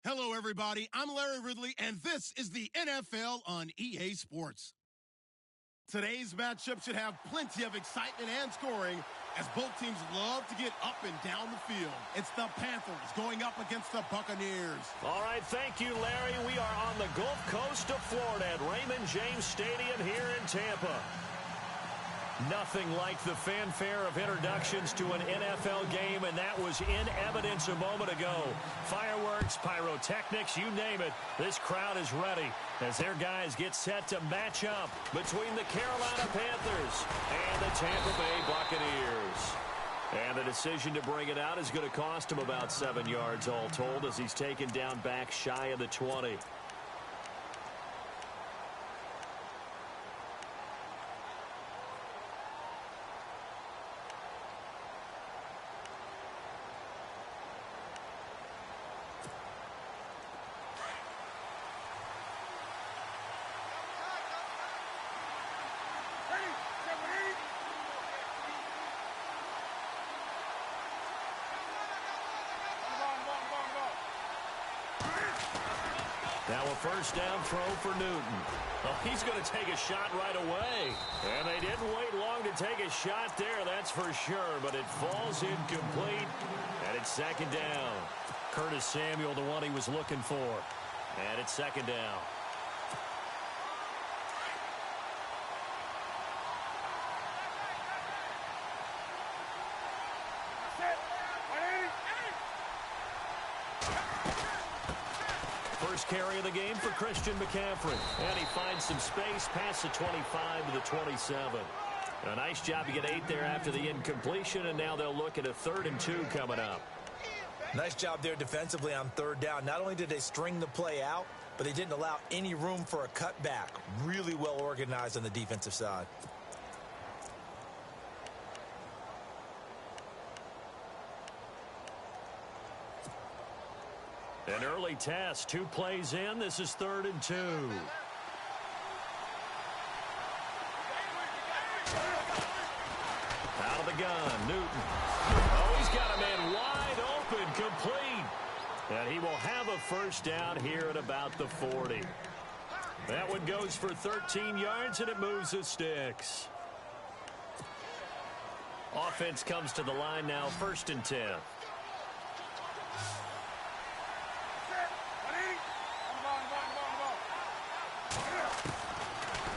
Hello, everybody. I'm Larry Ridley, and this is the NFL on EA Sports. Today's matchup should have plenty of excitement and scoring, as both teams love to get up and down the field. It's the Panthers going up against the Buccaneers. All right, thank you, Larry. We are on the Gulf Coast of Florida at Raymond James Stadium here in Tampa. Nothing like the fanfare of introductions to an NFL game, and that was in evidence a moment ago. Fireworks, pyrotechnics, you name it. This crowd is ready as their guys get set to match up between the Carolina Panthers and the Tampa Bay Buccaneers. And the decision to bring it out is going to cost him about 7 yards all told as he's taken down back shy of the 20. Now a first down throw for Newton. Oh, he's going to take a shot right away. And they didn't wait long to take a shot there, that's for sure. But it falls incomplete, and it's second down. Curtis Samuel, the one he was looking for. And it's second down. First carry of the game for Christian McCaffrey. And he finds some space past the 25 to the 27. A nice job to get 8 there after the incompletion, and now they'll look at a 3rd and 2 coming up. Nice job there defensively on 3rd down. Not only did they string the play out, but they didn't allow any room for a cutback. Really well organized on the defensive side. An early test, 2 plays in. This is 3rd and 2. Out of the gun, Newton. Oh, he's got a man wide open, complete. And he will have a first down here at about the 40. That one goes for 13 yards, and it moves the sticks. Offense comes to the line now, 1st and 10.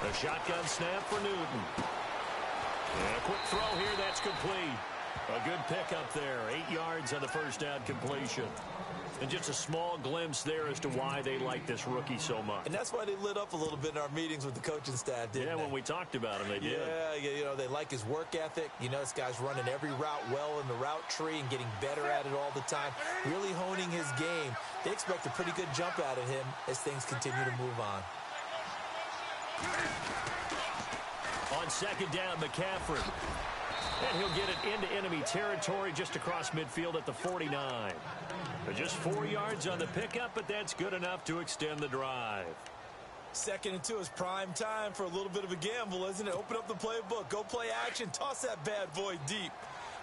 A shotgun snap for Newton. And a quick throw here, that's complete. A good pickup there, 8 yards on the first down completion. And just a small glimpse there as to why they like this rookie so much. And that's why they lit up a little bit in our meetings with the coaching staff, didn't they? Yeah, when we talked about him, they did. Yeah, you know, they like his work ethic. You know, this guy's running every route well in the route tree and getting better at it all the time, really honing his game. They expect a pretty good jump out of him as things continue to move on. On second down, McCaffrey. And he'll get it into enemy territory just across midfield at the 49. Just 4 yards on the pickup, but that's good enough to extend the drive. 2nd and 2 is prime time for a little bit of a gamble, isn't it? Open up the playbook, go play action, toss that bad boy deep.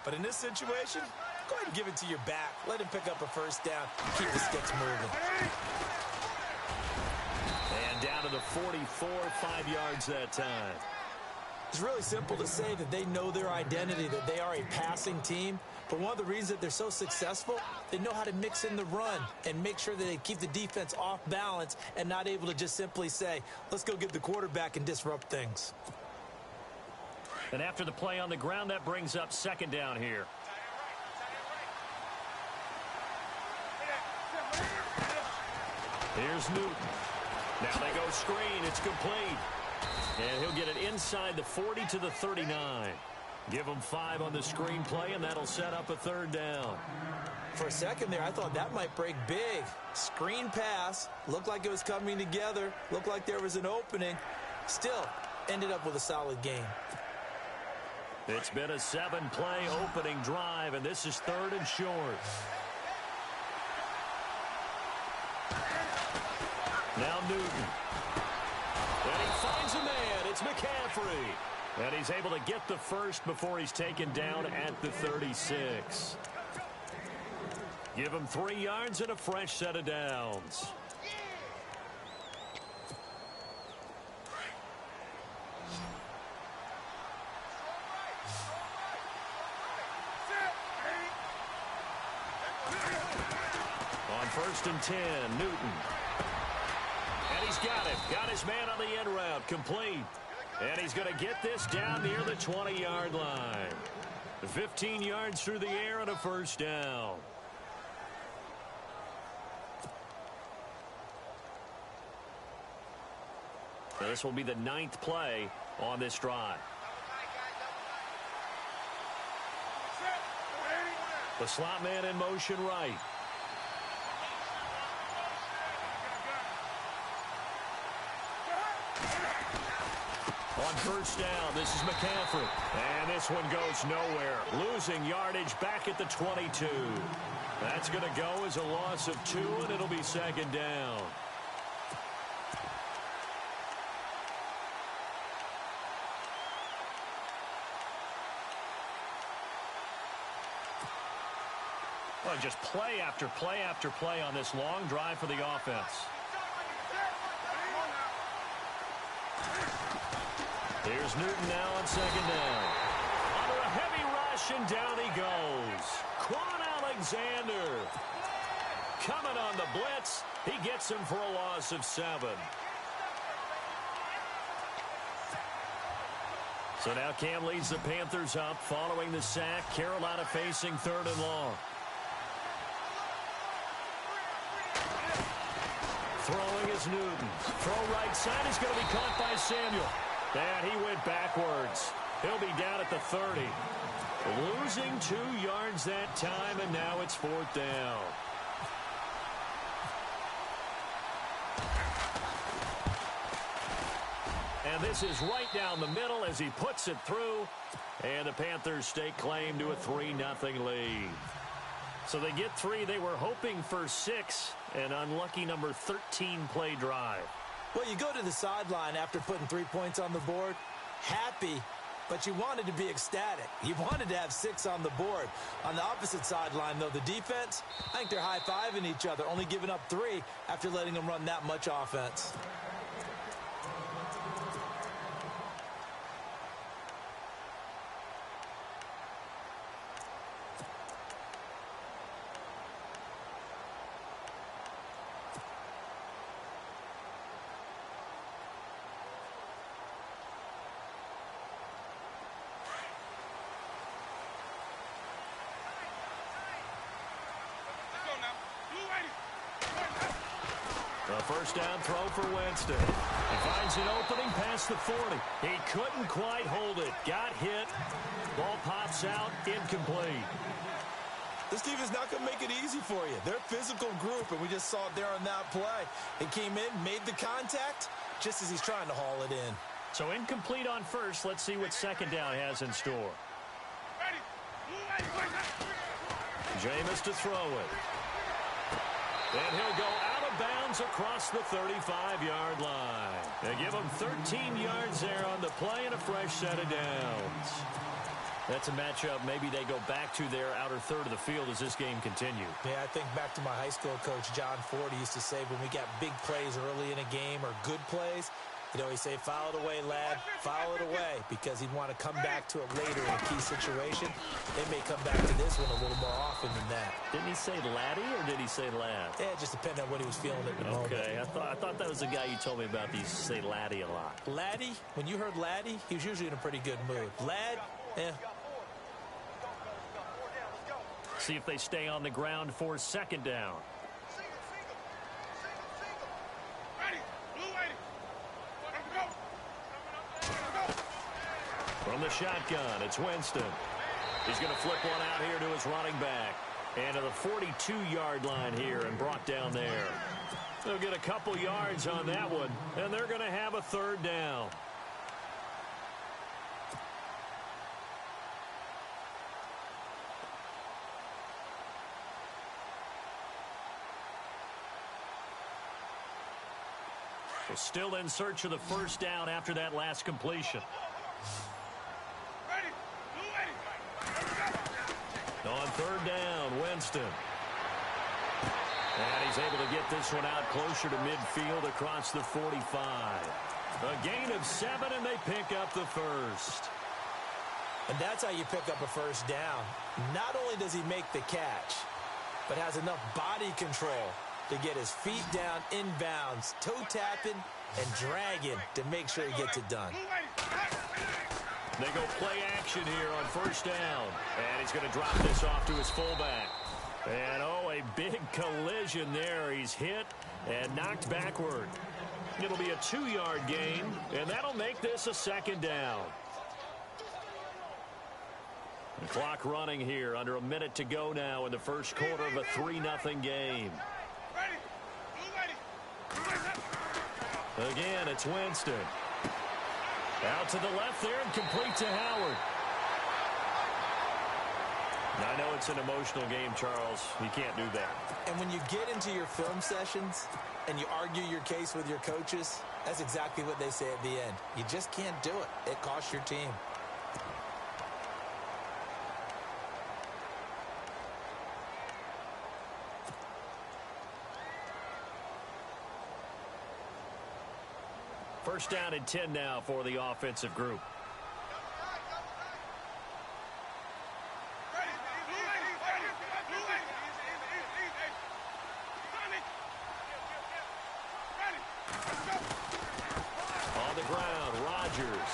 But in this situation, go ahead and give it to your back. Let him pick up a first down, keep the sticks moving. And down to the 44, 5 yards that time. It's really simple to say that they know their identity, that they are a passing team. But one of the reasons that they're so successful, they know how to mix in the run and make sure that they keep the defense off balance and not able to just simply say, let's go get the quarterback and disrupt things. And after the play on the ground, that brings up second down here. Here's Newton. Now they go screen. It's complete. And he'll get it inside the 40 to the 39. Give him 5 on the screen play, and that'll set up a 3rd down. For a second there, I thought that might break big. Screen pass. Looked like it was coming together. Looked like there was an opening. Still, ended up with a solid game. It's been a 7-play opening drive, and this is 3rd and short. Now Newton. And he finds a man. It's McCaffrey. And he's able to get the first before he's taken down at the 36. Give him 3 yards and a fresh set of downs. On 1st and 10, Newton. And he's got it. Got his man on the end route. Complete. And he's going to get this down near the 20-yard line. 15 yards through the air and a first down. This will be the 9th play on this drive. The slot man in motion right. On 1st down, this is McCaffrey. And this one goes nowhere. Losing yardage back at the 22. That's going to go as a loss of 2, and it'll be 2nd down. Well, just play after play after play on this long drive for the offense. Here's Newton now on 2nd down. Under a heavy rush, and down he goes. Quan Alexander coming on the blitz. He gets him for a loss of 7. So now Cam leads the Panthers up following the sack. Carolina facing 3rd and long. Throwing is Newton. Throw right side is going to be caught by Samuel. And he went backwards. He'll be down at the 30. Losing 2 yards that time, and now it's 4th down. And this is right down the middle as he puts it through. And the Panthers stake claim to a 3-0 lead. So they get 3. They were hoping for 6. An unlucky number 13 play drive. Well, you go to the sideline after putting 3 points on the board, happy, but you wanted to be ecstatic. You wanted to have 6 on the board. On the opposite sideline, though, the defense, I think they're high-fiving each other, only giving up 3 after letting them run that much offense. A 1st down throw for Winston. He finds an opening past the 40. He couldn't quite hold it. Got hit. Ball pops out. Incomplete. This team is not going to make it easy for you. They're a physical group, and we just saw it there on that play. He came in, made the contact, just as he's trying to haul it in. So incomplete on 1st. Let's see what 2nd down has in store. Jameis to throw it. And he'll go out of bounds across the 35-yard line. They give him 13 yards there on the play and a fresh set of downs. That's a matchup maybe they go back to their outer third of the field as this game continues. Yeah, I think back to my high school coach, John Ford. He used to say when we got big plays early in a game or good plays, he'd always say, foul it away, lad, foul it away, because he'd want to come back to it later in a key situation. They may come back to this one a little more often than that. Didn't he say laddie or did he say lad? Yeah, it just depended on what he was feeling at the moment. Okay, I thought that was the guy you told me about. He used to say laddie a lot. Laddie, when you heard laddie, he was usually in a pretty good mood. Lad, See if they stay on the ground for 2nd down. From the shotgun, it's Winston. He's going to flip one out here to his running back. And to the 42-yard line here and brought down there. They'll get a couple yards on that one, and they're going to have a 3rd down. We're still in search of the 1st down after that last completion. On 3rd down, Winston. And he's able to get this one out closer to midfield across the 45. A gain of 7, and they pick up the first. And that's how you pick up a first down. Not only does he make the catch, but has enough body control to get his feet down inbounds, toe tapping and dragging to make sure he gets it done. They go play action here on first down. And he's going to drop this off to his fullback. And, oh, a big collision there. He's hit and knocked backward. It'll be a 2-yard gain, and that'll make this a second down. The clock running here, under a minute to go now in the first quarter of a 3-0 game. Again, it's Winston. Out to the left there and complete to Howard. I know it's an emotional game, Charles. You can't do that. And when you get into your film sessions and you argue your case with your coaches, that's exactly what they say at the end. You just can't do it. It costs your team. First down and 10 now for the offensive group. On the ground, Rodgers.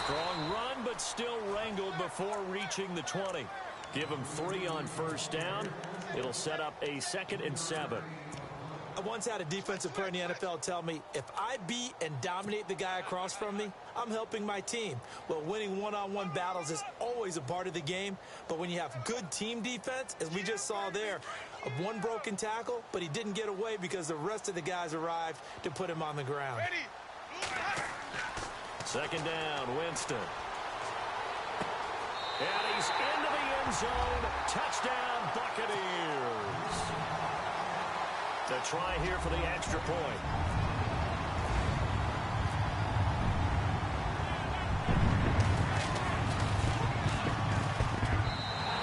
Strong run, but still wrangled before reaching the 20. Give him 3 on first down. It'll set up a 2nd and 7. I once had a defensive player in the NFL tell me, if I beat and dominate the guy across from me, I'm helping my team. Well, winning one-on-one battles is always a part of the game, but when you have good team defense, as we just saw there, one broken tackle, but he didn't get away because the rest of the guys arrived to put him on the ground. Second down, Winston. And he's into the end zone. Touchdown, Buccaneers. The try here for the extra point.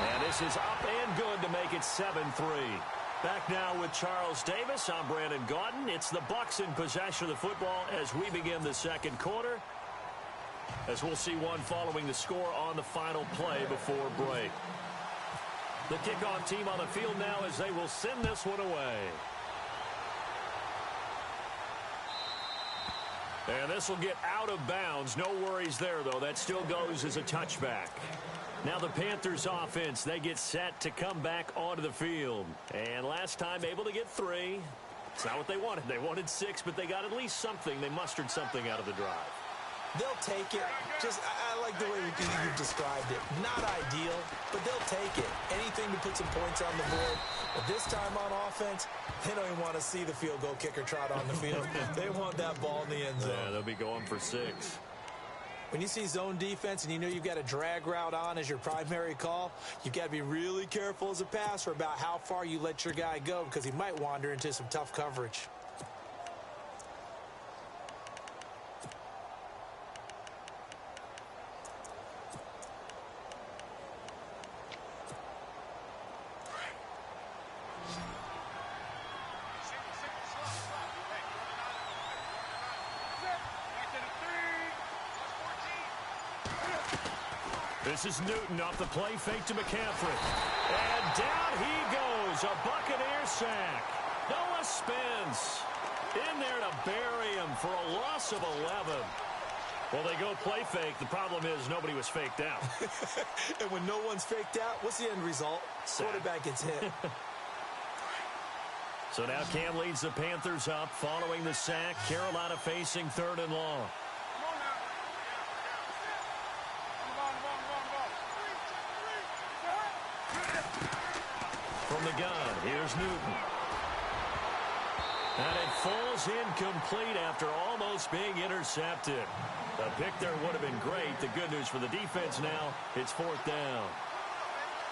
And this is up and good to make it 7-3. Back now with Charles Davis. I'm Brandon Gaudin. It's the Bucs in possession of the football as we begin the second quarter. As we'll see one following the score on the final play before break. The kickoff team on the field now as they will send this one away. And this will get out of bounds. No worries there, though. That still goes as a touchback. Now the Panthers offense, they get set to come back onto the field. And last time able to get 3. It's not what they wanted. They wanted 6, but they got at least something. They mustered something out of the drive. They'll take it. I like the way you've described it. Not ideal, but they'll take it. Anything to put some points on the board. But this time on offense, they don't even want to see the field goal kicker trot on the field. They want that ball in the end zone. Yeah, they'll be going for 6. When you see zone defense and you know you've got a drag route on as your primary call, you've got to be really careful as a passer about how far you let your guy go because he might wander into some tough coverage. This is Newton off the play fake to McCaffrey. And down he goes. A Buccaneer sack. Noah Spence in there to bury him for a loss of 11. Well, they go play fake. The problem is nobody was faked out. And when no one's faked out, what's the end result? Sack. Quarterback gets hit. So now Cam leads the Panthers up following the sack. Carolina facing 3rd and long. From the gun, here's Newton. And it falls incomplete after almost being intercepted. The pick there would have been great. The good news for the defense now, it's 4th down.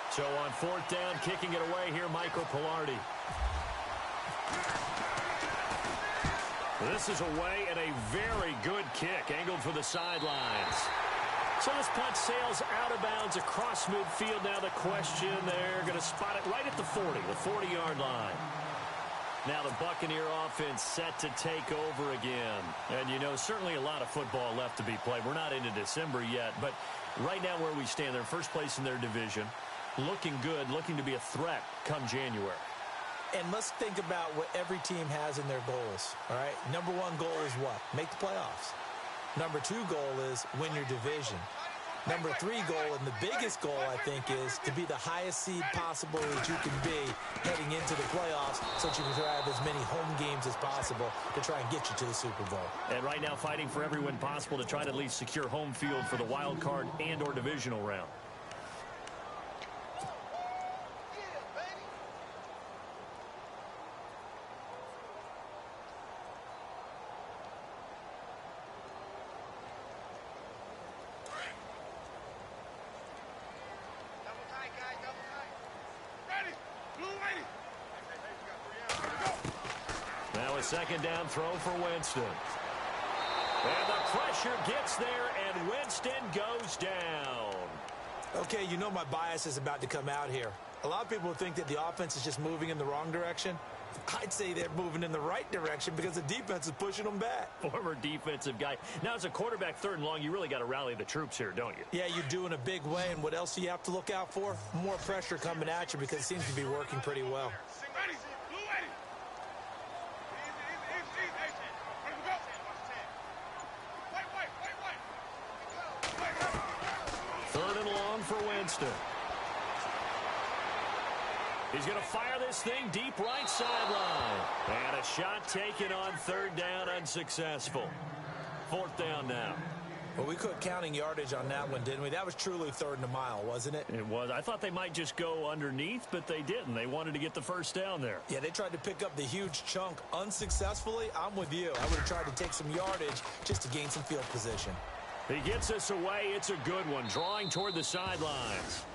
So on 4th down, kicking it away here, Michael Pilardi. This is away and a very good kick, angled for the sidelines. So this punt sails out of bounds across midfield. Now the question, they're going to spot it right at the 40-yard line. Now the Buccaneer offense set to take over again. And, you know, certainly a lot of football left to be played. We're not into December yet, but right now where we stand, they're first place in their division. Looking good, looking to be a threat come January. And let's think about what every team has in their goals, all right? Number one goal is what? Make the playoffs. Number two goal is win your division. Number three goal, and the biggest goal, I think, is to be the highest seed possible that you can be heading into the playoffs so that you can have as many home games as possible to try and get you to the Super Bowl. And right now fighting for every win possible to try to at least secure home field for the wild card and or divisional round. Now a second down throw for Winston. And the pressure gets there, and Winston goes down. Okay, you know my bias is about to come out here. A lot of people think that the offense is just moving in the wrong direction. I'd say they're moving in the right direction because the defense is pushing them back. Former defensive guy. Now, as a quarterback, 3rd and long, you really got to rally the troops here, don't you? Yeah, you do in a big way. And what else do you have to look out for? More pressure coming at you because it seems to be working pretty well. Third and long for Winston. He's going to fire this thing deep right sideline. And a shot taken on 3rd down, unsuccessful. 4th down now. Well, we quit counting yardage on that one, didn't we? That was truly 3rd and a mile, wasn't it? It was. I thought they might just go underneath, but they didn't. They wanted to get the 1st down there. Yeah, they tried to pick up the huge chunk unsuccessfully. I'm with you. I would have tried to take some yardage just to gain some field position. He gets us away. It's a good one, drawing toward the sidelines.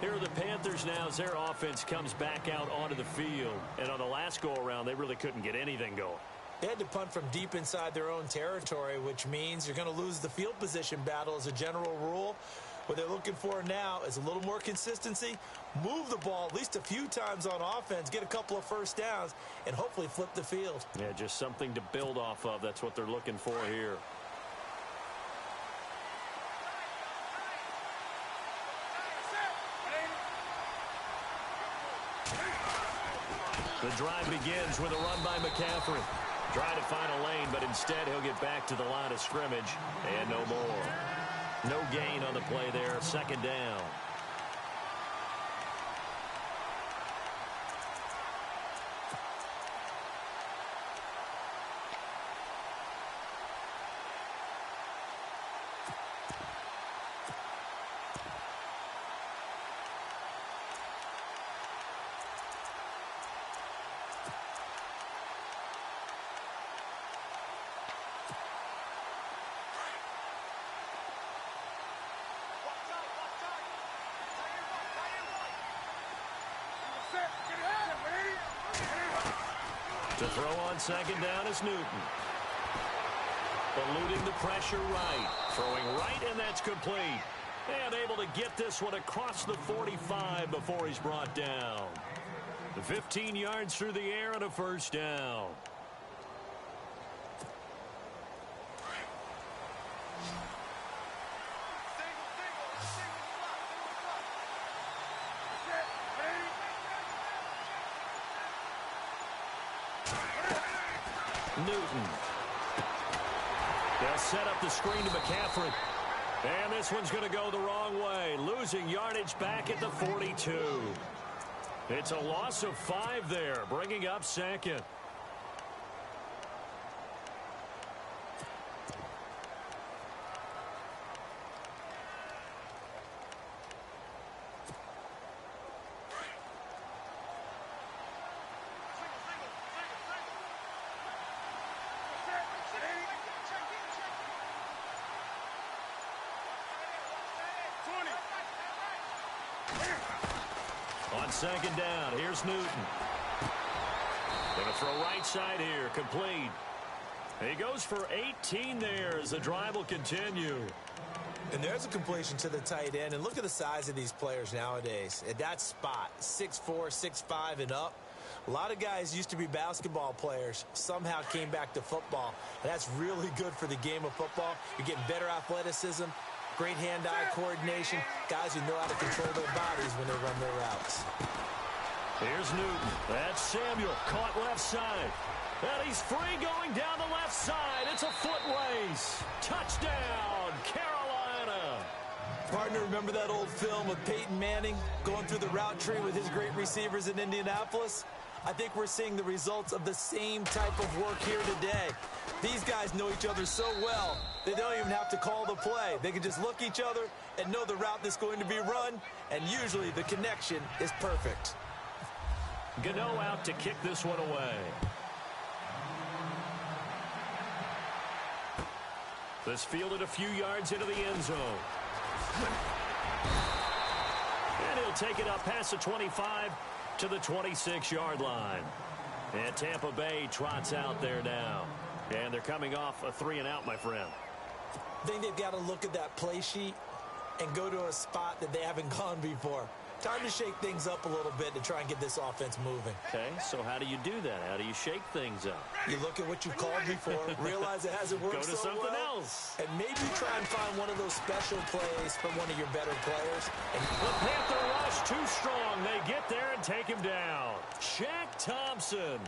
Here are the Panthers now as their offense comes back out onto the field. And on the last go-around, they really couldn't get anything going. They had to punt from deep inside their own territory, which means you're going to lose the field position battle as a general rule. What they're looking for now is a little more consistency, move the ball at least a few times on offense, get a couple of 1st downs, and hopefully flip the field. Yeah, just something to build off of. That's what they're looking for here. The drive begins with a run by McCaffrey. Trying to find a lane, but instead he'll get back to the line of scrimmage. And no more. No gain on the play there. 2nd down. To throw on 2nd down is Newton. Eluding the pressure right. Throwing right, and that's complete. And able to get this one across the 45 before he's brought down. 15 yards through the air and a 1st down. Newton. They'll set up the screen to McCaffrey. And this one's going to go the wrong way. Losing yardage back at the 42. It's a loss of 5 there, bringing up 2nd. On 2nd down, here's Newton. Going to throw right side here, complete. He goes for 18 there as the drive will continue. And there's a completion to the tight end. And look at the size of these players nowadays. At that spot, 6'4", 6'5", and up. A lot of guys used to be basketball players, somehow came back to football. And that's really good for the game of football. You're getting better athleticism, great hand-eye coordination, guys who know how to control their bodies when they run their routes. Here's Newton. That's Samuel, caught left side. And he's free going down the left side. It's a foot race. Touchdown, Carolina. Partner, remember that old film of Peyton Manning going through the route tree with his great receivers in Indianapolis? I think we're seeing the results of the same type of work here today. These guys know each other so well, they don't even have to call the play. They can just look each other and know the route that's going to be run, and usually the connection is perfect. Gano out to kick this one away. This fielded a few yards into the end zone. And he'll take it up past the 25 to the 26-yard line. And Tampa Bay trots out there now. And they're coming off a 3-and-out, my friend. I think they've got to look at that play sheet and go to a spot that they haven't gone before. Time to shake things up a little bit to try and get this offense moving. Okay, so how do you do that? How do you shake things up? You look at what you called before, realize it hasn't worked Go to so something well, else. and maybe try and find one of those special plays from one of your better players. And the Panther rush too strong. They get there and take him down. Shaq Thompson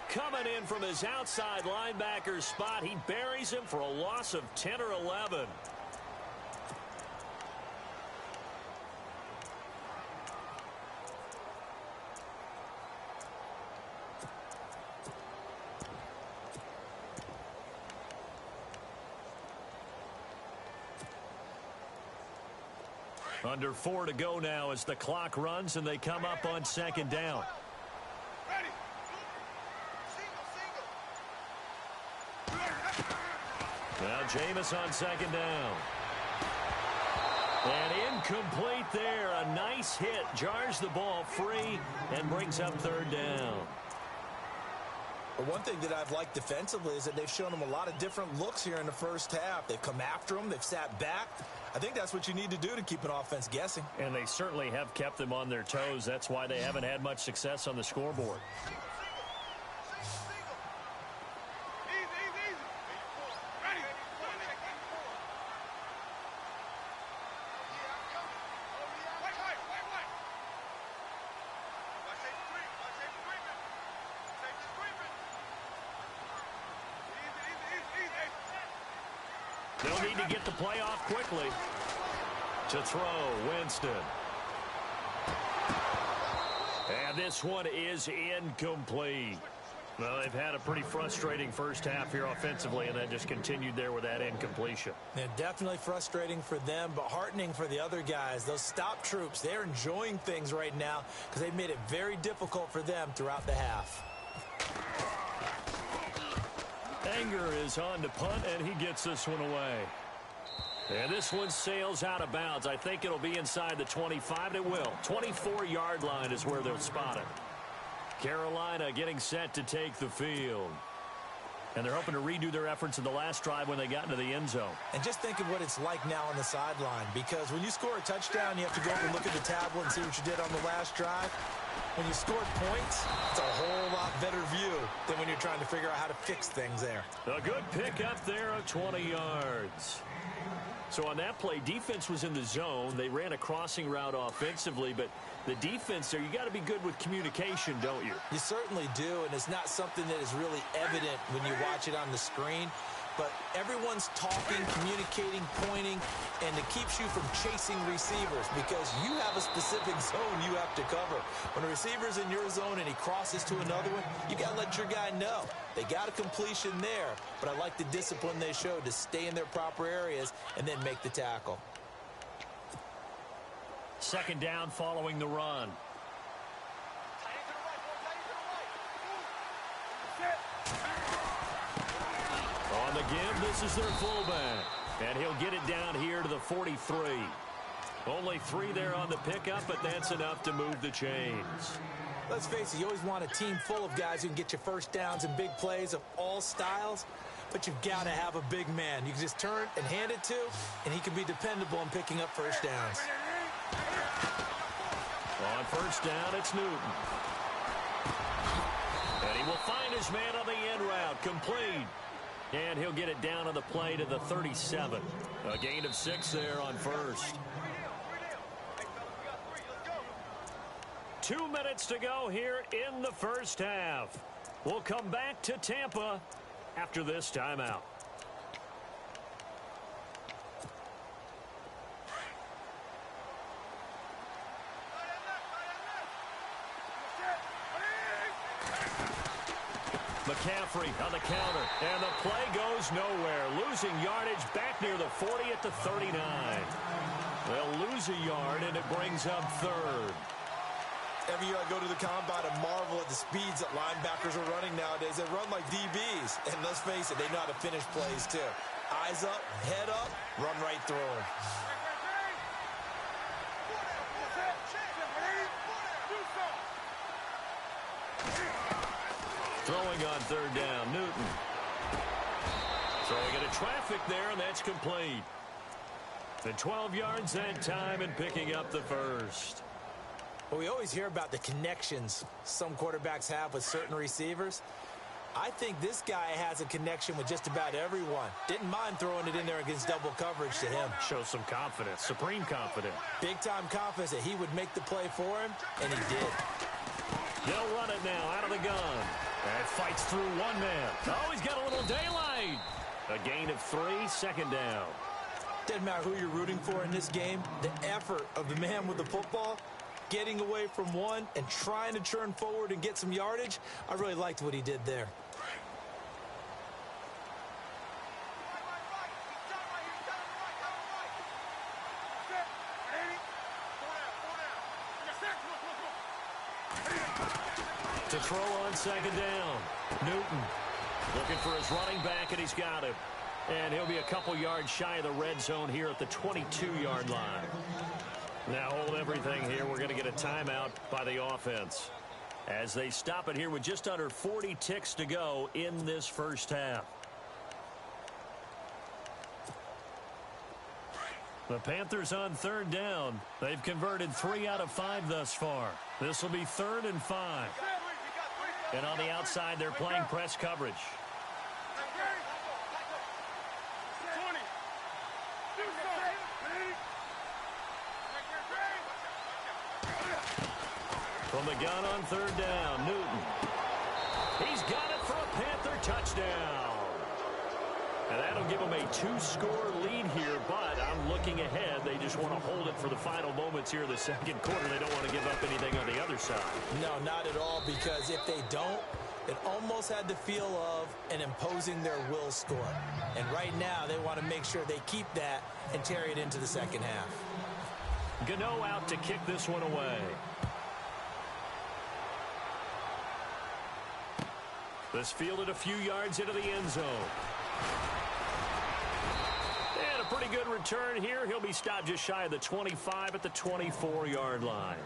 coming in from his outside linebacker spot. He buries him for a loss of 10 or 11. Under 4 to go now as the clock runs and they come up on second down. Now Jameis on second down. And incomplete there. A nice hit. Jars the ball free and brings up third down. But one thing that I've liked defensively is that they've shown them a lot of different looks here in the first half. They've come after them. They've sat back. I think that's what you need to do to keep an offense guessing. And they certainly have kept them on their toes. That's why they haven't had much success on the scoreboard. They'll need to get the play off quickly. To throw, Winston. And this one is incomplete. Well, they've had a pretty frustrating first half here offensively, and that just continued there with that incompletion. Yeah, definitely frustrating for them, but heartening for the other guys. Those stop troops, they're enjoying things right now because they've made it very difficult for them throughout the half. Anger is on to punt, and he gets this one away. And this one sails out of bounds. I think it'll be inside the 25. It will. 24-yard line is where they'll spot it. Carolina getting set to take the field. And they're hoping to redo their efforts in the last drive when they got into the end zone. And just think of what it's like now on the sideline, because when you score a touchdown, you have to go over and look at the tablet and see what you did on the last drive. When you scored points, it's a whole lot better view than when you're trying to figure out how to fix things there. A good pick up there of 20 yards. So on that play, defense was in the zone. They ran a crossing route offensively, but the defense there, you got to be good with communication, don't you? You certainly do, and it's not something that is really evident when you watch it on the screen. But everyone's talking, communicating, pointing, and it keeps you from chasing receivers because you have a specific zone you have to cover. When a receiver's in your zone and he crosses to another one, you got to let your guy know. They got a completion there, but I like the discipline they showed to stay in their proper areas and then make the tackle. Second down following the run. On the give, this is their fullback. And he'll get it down here to the 43. Only 3 there on the pickup, but that's enough to move the chains. Let's face it, you always want a team full of guys who can get you first downs and big plays of all styles. but you've got to have a big man. You can just turn and hand it to, and he can be dependable in picking up first downs. On first down, it's Newton. And he will find his man on the end route, complete. And he'll get it down on the play to the 37. A gain of 6 there on first. 2 minutes to go here in the first half. We'll come back to Tampa after this timeout. McCaffrey on the counter, and the play goes nowhere. Losing yardage back near the 40 at the 39. They'll lose a yard, and it brings up third. Every year I go to the combine and marvel at the speeds that linebackers are running nowadays. They run like DBs, and let's face it, they know how to finish plays too. Eyes up, head up, run right through them. Throwing on third down, Newton. Throwing into traffic there, and that's complete. The 12 yards that time and picking up the first. Well, we always hear about the connections some quarterbacks have with certain receivers. I think this guy has a connection with just about everyone. Didn't mind throwing it in there against double coverage to him. Shows some confidence, supreme confidence. Big-time confidence that he would make the play for him, and he did. They'll run it now out of the gun. And fights through one man. Oh, he's got a little daylight. A gain of 3, second down. Doesn't matter who you're rooting for in this game. The effort of the man with the football, getting away from one and trying to churn forward and get some yardage, I really liked what he did there. To throw on second down. Newton looking for his running back, and he's got him. And he'll be a couple yards shy of the red zone here at the 22-yard line. Now hold everything here. We're going to get a timeout by the offense as they stop it here with just under 40 ticks to go in this first half. The Panthers on third down. They've converted 3 out of 5 thus far. This will be 3rd and 5. And on the outside, they're playing press coverage. From the gun on third down, Newton. He's got it for a Panther touchdown. And that'll give them a 2-score lead here, but I'm looking ahead. They just want to hold it for the final moments here in the second quarter. They don't want to give up anything on the other side. No, not at all, because if they don't, it almost had the feel of an imposing their will score. And right now, they want to make sure they keep that and carry it into the second half. Gano out to kick this one away. This fielded a few yards into the end zone. And a pretty good return here. He'll be stopped just shy of the 25 at the 24-yard line.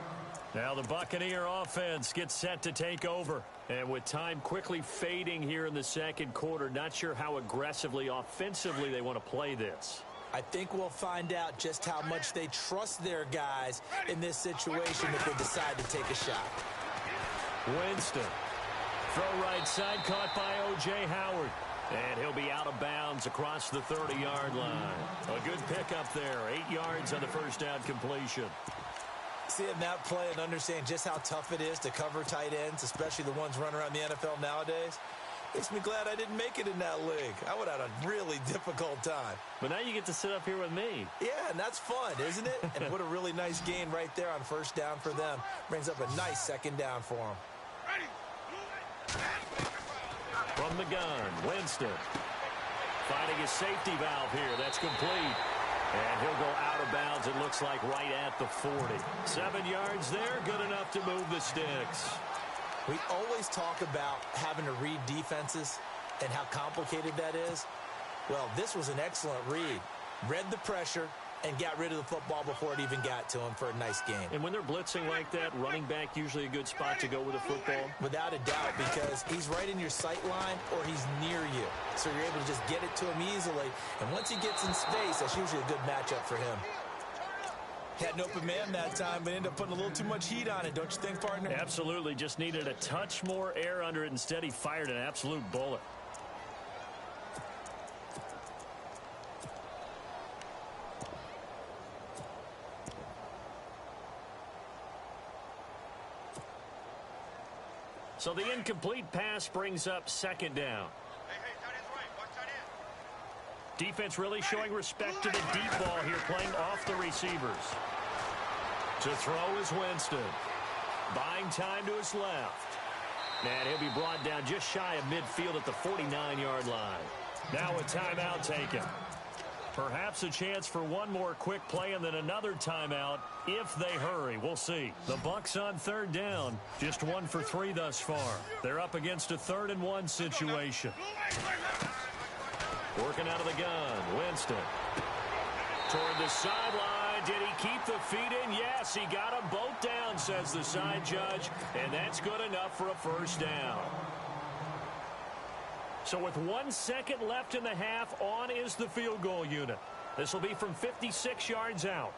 Now the Buccaneer offense gets set to take over. And with time quickly fading here in the second quarter, not sure how aggressively, offensively they want to play this. I think we'll find out just how much they trust their guys in this situation if they decide to take a shot. Winston. Throw right side, caught by O.J. Howard. And he'll be out of bounds across the 30-yard line. A good pickup there, 8 yards on the first down completion. Seeing that play and understand just how tough it is to cover tight ends, especially the ones running around the NFL nowadays, makes me glad I didn't make it in that league. I would have had a really difficult time. But now you get to sit up here with me. Yeah, and that's fun, isn't it? And what a really nice gain right there on first down for them. Brings up a nice second down for them. From the gun, Winston. Finding his safety valve here. That's complete. And he'll go out of bounds, it looks like, right at the 40. 7 yards there, good enough to move the sticks. We always talk about having to read defenses and how complicated that is. Well, this was an excellent read. Read the pressure, and got rid of the football before it even got to him for a nice game. And when they're blitzing like that, running back usually a good spot to go with the football? Without a doubt, because he's right in your sight line or he's near you. So you're able to just get it to him easily. And once he gets in space, that's usually a good matchup for him. Had an open man that time, but ended up putting a little too much heat on it, don't you think, partner? Absolutely. Just needed a touch more air under it. Instead, he fired an absolute bullet. So the incomplete pass brings up second down. Defense really showing respect to the deep ball here, playing off the receivers. To throw is Winston. Buying time to his left. And he'll be brought down just shy of midfield at the 49-yard line. Now a timeout taken. Perhaps a chance for one more quick play and then another timeout if they hurry. We'll see. The Bucs on third down. Just 1 for 3 thus far. They're up against a 3rd and 1 situation. Working out of the gun. Winston. Toward the sideline. Did he keep the feet in? Yes, he got them both down, says the side judge. And that's good enough for a first down. So with 1 second left in the half, on is the field goal unit. This will be from 56 yards out.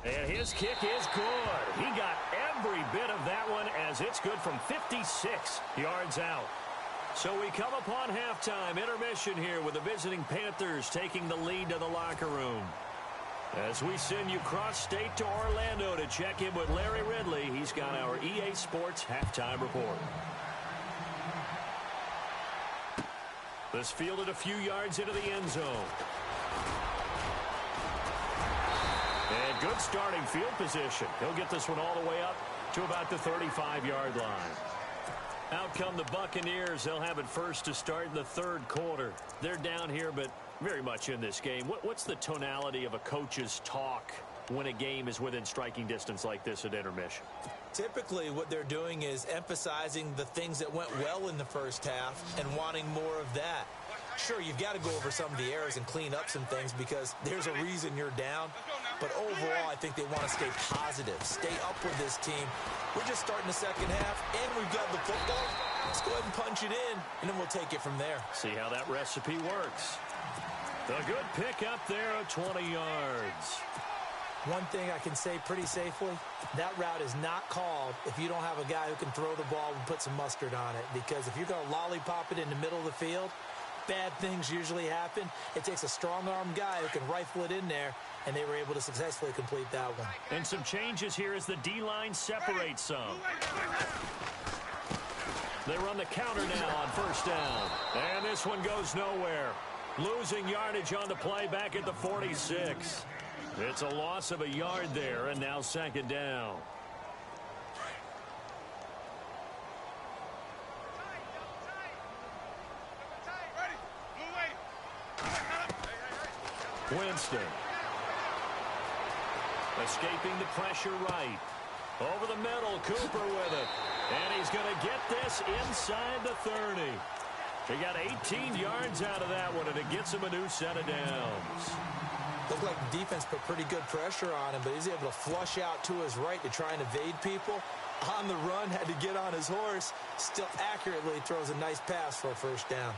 And his kick is good. He got every bit of that one as it's good from 56 yards out. So we come upon halftime intermission here with the visiting Panthers taking the lead to the locker room. As we send you cross-state to Orlando to check in with Larry Ridley, he's got our EA Sports halftime report. This fielded a few yards into the end zone. And good starting field position. He'll get this one all the way up to about the 35-yard line. Out come the Buccaneers. They'll have it first to start in the third quarter. They're down here, but very much in this game. What's the tonality of a coach's talk when a game is within striking distance like this at intermission? Typically, what they're doing is emphasizing the things that went well in the first half and wanting more of that. Sure, you've got to go over some of the errors and clean up some things because there's a reason you're down. But overall, I think they want to stay positive, stay up with this team. We're just starting the second half, and we've got the football. Let's go ahead and punch it in, and then we'll take it from there. See how that recipe works. A good pick up there of 20 yards. One thing I can say pretty safely, that route is not called if you don't have a guy who can throw the ball and put some mustard on it. Because if you're going to lollipop it in the middle of the field, bad things usually happen. It takes a strong-arm guy who can rifle it in there, and they were able to successfully complete that one. And some changes here as the D-line separates some. They run the counter now on first down. And this one goes nowhere. Losing yardage on the play back at the 46. It's a loss of a yard there, and now second down. Winston. Escaping the pressure right. Over the middle, Cooper with it. And he's going to get this inside the 30. He got 18 yards out of that one, and it gets him a new set of downs. Looked like the defense put pretty good pressure on him, but he's able to flush out to his right to try and evade people. On the run, had to get on his horse. Still accurately throws a nice pass for a first down.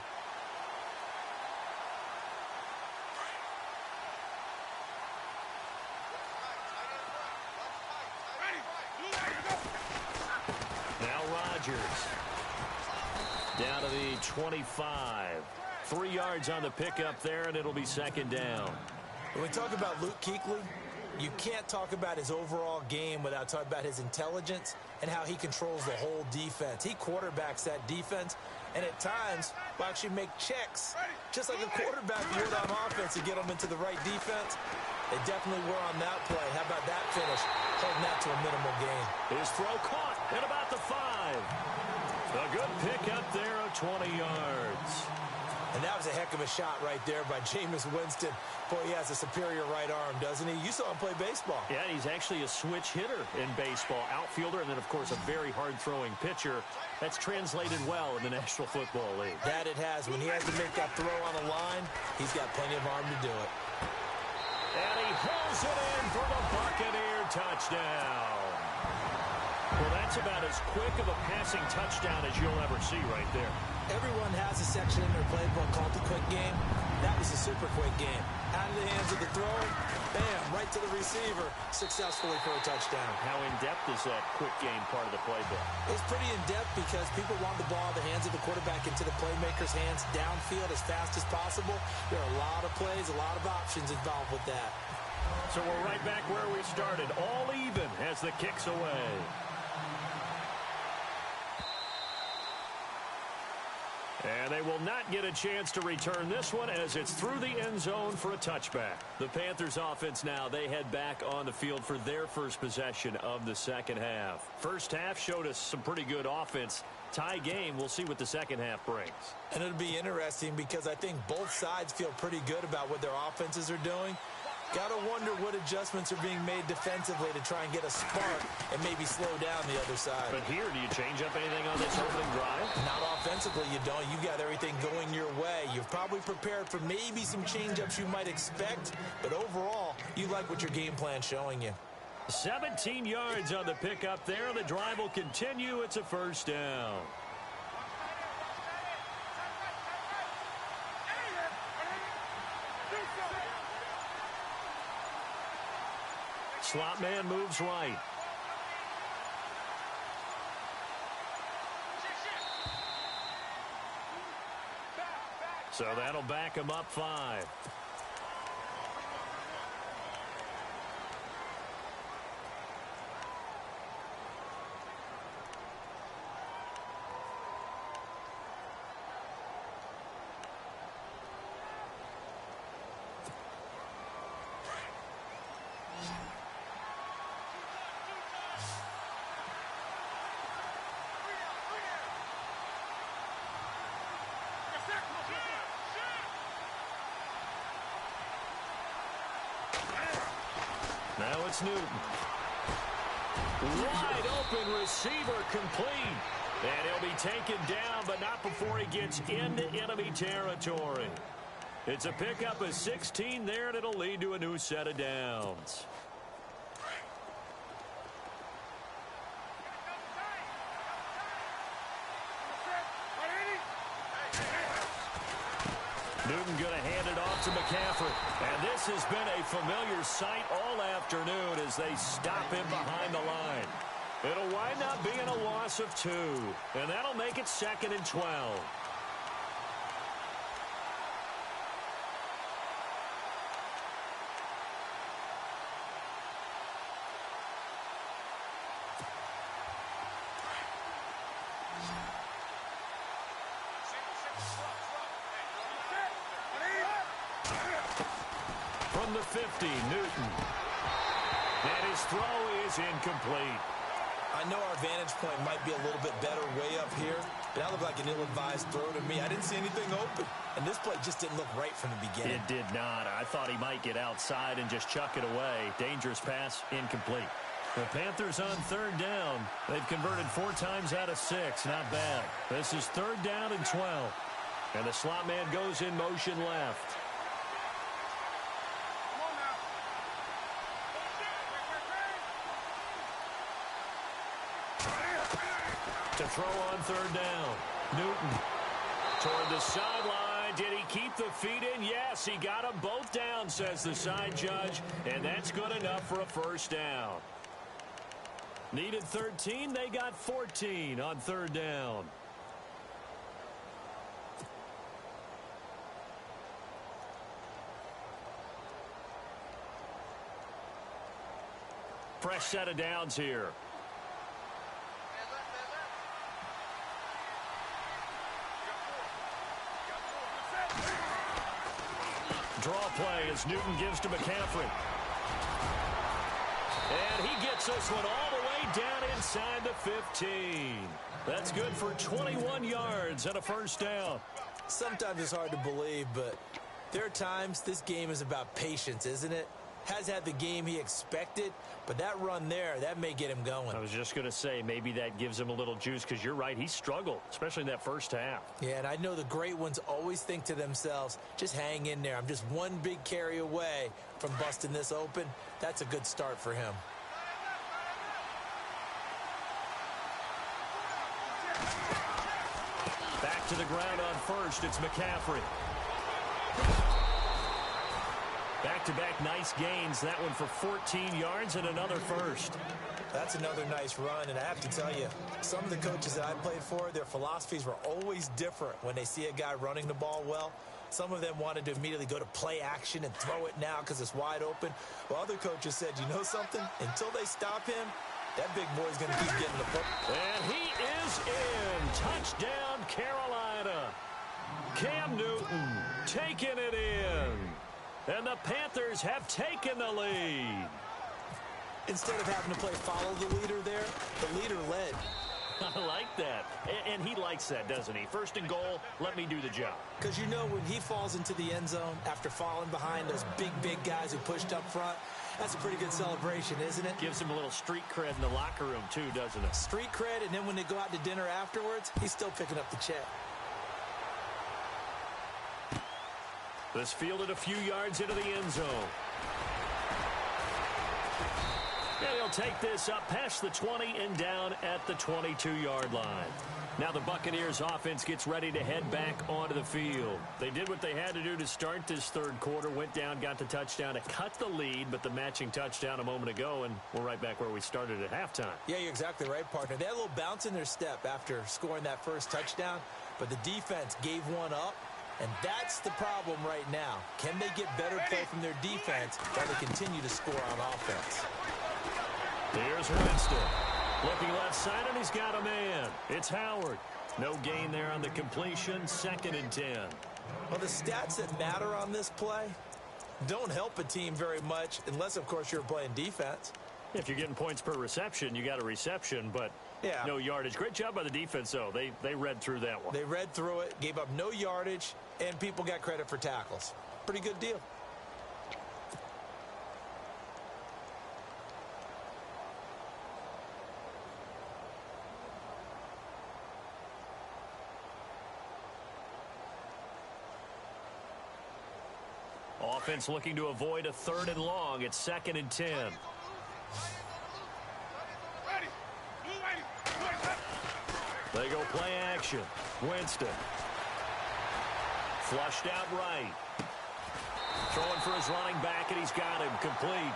Now Rodgers. Down to the 25. 3 yards on the pickup there, and it'll be second down. When we talk about Luke Kuechly, you can't talk about his overall game without talking about his intelligence and how he controls the whole defense. He quarterbacks that defense, and at times will actually make checks, just like a quarterback would on offense to get them into the right defense. They definitely were on that play. How about that finish? Holding that to a minimal gain. His throw caught at about the 5. A good pick up there of 20 yards. And that was a heck of a shot right there by Jameis Winston. Boy, he has a superior right arm, doesn't he? You saw him play baseball. Yeah, he's actually a switch hitter in baseball. Outfielder, and then, of course, a very hard-throwing pitcher. That's translated well in the National Football League. That it has. When he has to make that throw on the line, he's got plenty of arm to do it. And he hauls it in for the Buccaneer touchdown. Well, that's about as quick of a passing touchdown as you'll ever see right there. Everyone has a section in their playbook called the quick game. That was a super quick game. Out of the hands of the thrower, bam, right to the receiver, successfully for a touchdown. How in-depth is that quick game part of the playbook? It's pretty in-depth because people want the ball in the hands of the quarterback into the playmaker's hands downfield as fast as possible. There are a lot of plays, a lot of options involved with that. So we're right back where we started, all even as the kick's away. And they will not get a chance to return this one as it's through the end zone for a touchback. The Panthers offense now, they head back on the field for their first possession of the second half. First half showed us some pretty good offense. Tie game, we'll see what the second half brings. And it'll be interesting because I think both sides feel pretty good about what their offenses are doing. Got to wonder what adjustments are being made defensively to try and get a spark and maybe slow down the other side. But here, do you change up anything on this opening drive? Not offensively, you don't. You got everything going your way. You've probably prepared for maybe some change-ups you might expect, but overall, you like what your game plan's showing you. 17 yards on the pickup there. The drive will continue. It's a first down. Slot man moves right. So that'll back him up 5. Now it's Newton. Wide open receiver complete. And he'll be taken down, but not before he gets into enemy territory. It's a pickup of 16 there, and it'll lead to a new set of downs. Newton going to hand it off to McCaffrey. And this has been a familiar sight all afternoon as they stop him behind the line. It'll wind up being a loss of 2. And that'll make it 2nd and 12. From the 50, Newton. And his throw is incomplete. I know our vantage point might be a little bit better way up here, but that looked like an ill-advised throw to me. I didn't see anything open, and this play just didn't look right from the beginning. It did not. I thought he might get outside and just chuck it away. Dangerous pass, incomplete. The Panthers on 3rd down. They've converted 4 times out of 6. Not bad. This is 3rd down and 12. And the slot man goes in motion left. To throw on 3rd down. Newton toward the sideline. Did he keep the feet in? Yes, he got them both down, says the side judge. And that's good enough for a first down. Needed 13. They got 14 on 3rd down. Fresh set of downs here. Draw play as Newton gives to McCaffrey. And he gets this one all the way down inside the 15. That's good for 21 yards and a first down. Sometimes it's hard to believe, but there are times this game is about patience, isn't it? Has had the game he expected, but that run there, that may get him going. I was just going to say, maybe that gives him a little juice, because you're right, he struggled, especially in that first half. Yeah, and I know the great ones always think to themselves, just hang in there. I'm just one big carry away from busting this open. That's a good start for him. Back to the ground on first, it's McCaffrey. Back-to-back nice gains, that one for 14 yards and another first. That's another nice run, and I have to tell you, some of the coaches that I played for, their philosophies were always different when they see a guy running the ball well. Some of them wanted to immediately go to play action and throw it now because it's wide open. While other coaches said, you know something? Until they stop him, that big boy's going to keep getting the football. And he is in. Touchdown, Carolina. Cam Newton taking it in. And the Panthers have taken the lead. Instead of having to play follow the leader there, the leader led. I like that. And he likes that, doesn't he? First and goal, let me do the job. Because you know when he falls into the end zone after falling behind those big guys who pushed up front, that's a pretty good celebration, isn't it? Gives him a little street cred in the locker room, too, doesn't it? Street cred, and then when they go out to dinner afterwards, he's still picking up the check. This fielded a few yards into the end zone. And he'll take this up past the 20 and down at the 22-yard line. Now the Buccaneers offense gets ready to head back onto the field. They did what they had to do to start this third quarter, went down, got the touchdown to cut the lead, but the matching touchdown a moment ago, and we're right back where we started at halftime. Yeah, you're exactly right, partner. They had a little bounce in their step after scoring that first touchdown, but the defense gave one up. And that's the problem right now. Can they get better play from their defense while they continue to score on offense? Here's Winston. Looking left side, and he's got a man. It's Howard. No gain there on the completion. 2nd and 10. Well, the stats that matter on this play don't help a team very much unless, of course, you're playing defense. If you're getting points per reception, you got a reception, but yeah, no yardage. Great job by the defense, though. They read through that one. They read through it, gave up no yardage, and people got credit for tackles. Pretty good deal. Offense looking to avoid a 3rd and long. It's 2nd and 10. They go play action. Winston. Flushed out right. Throwing for his running back, and he's got him complete.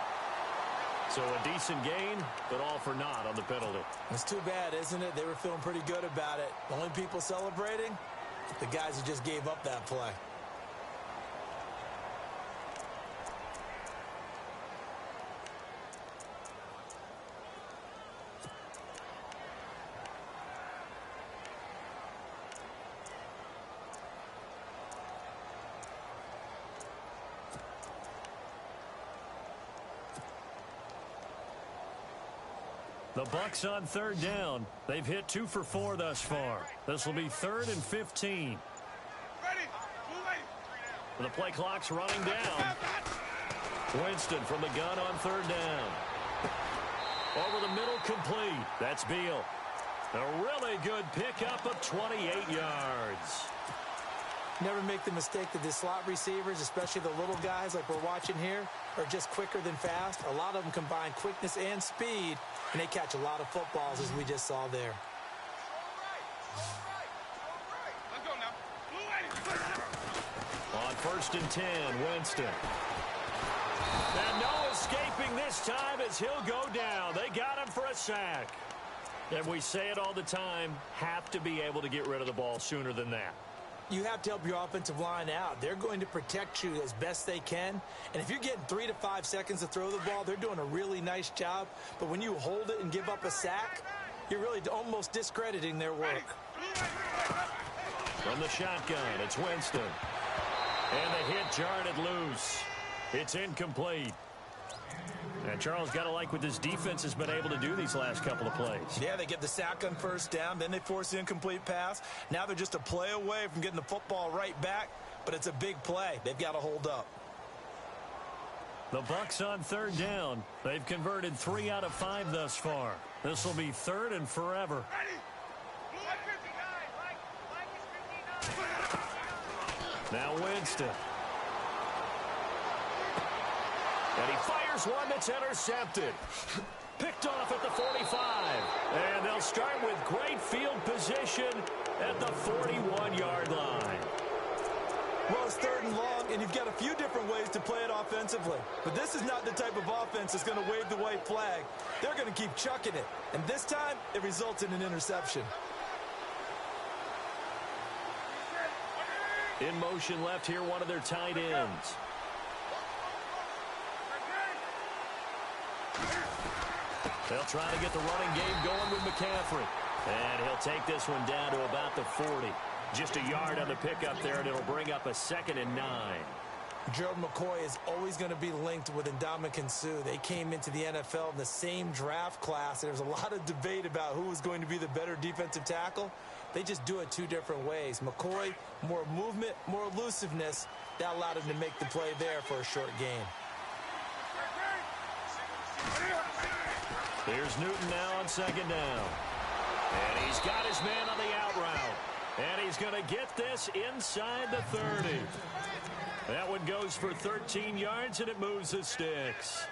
So a decent gain, but all for naught on the penalty. It's too bad, isn't it? They were feeling pretty good about it. The only people celebrating, the guys who just gave up that play. The Bucs on 3rd down. They've hit 2 for 4 thus far. This will be 3rd and 15. The play clock's running down. Winston from the gun on 3rd down. Over the middle, complete. That's Beal. A really good pickup of 28 yards. Never make the mistake that the slot receivers, especially the little guys like we're watching here, are just quicker than fast. A lot of them combine quickness and speed, and they catch a lot of footballs, as we just saw there. On 1st and 10, Winston. And no escaping this time as he'll go down. They got him for a sack. And we say it all the time, have to be able to get rid of the ball sooner than that. You have to help your offensive line out. They're going to protect you as best they can. And if you're getting 3 to 5 seconds to throw the ball, they're doing a really nice job. But when you hold it and give up a sack, you're really almost discrediting their work. From the shotgun, it's Winston. And the hit jarred it loose. It's incomplete. And Charles, got to like what this defense has been able to do these last couple of plays. Yeah, they get the sack on first down, then they force the incomplete pass. Now they're just a play away from getting the football right back, but it's a big play. They've got to hold up. The Bucs on third down. They've converted 3 out of 5 thus far. This will be third and forever. Now Winston. And he fires one that's intercepted. Picked off at the 45. And they'll start with great field position at the 41-yard line. Well, it's third and long, and you've got a few different ways to play it offensively. But this is not the type of offense that's going to wave the white flag. They're going to keep chucking it. And this time, it results in an interception. In motion left here, one of their tight ends. They'll try to get the running game going with McCaffrey. And he'll take this one down to about the 40. Just a yard on the pickup there, and it'll bring up a 2nd and 9. Gerald McCoy is always going to be linked with Ndamukong Suh. They came into the NFL in the same draft class. There's a lot of debate about who was going to be the better defensive tackle. They just do it 2 different ways. McCoy, more movement, more elusiveness. That allowed him to make the play there for a short gain. Here's Newton now on 2nd down. And he's got his man on the out route. And he's going to get this inside the 30. That one goes for 13 yards, and it moves the sticks.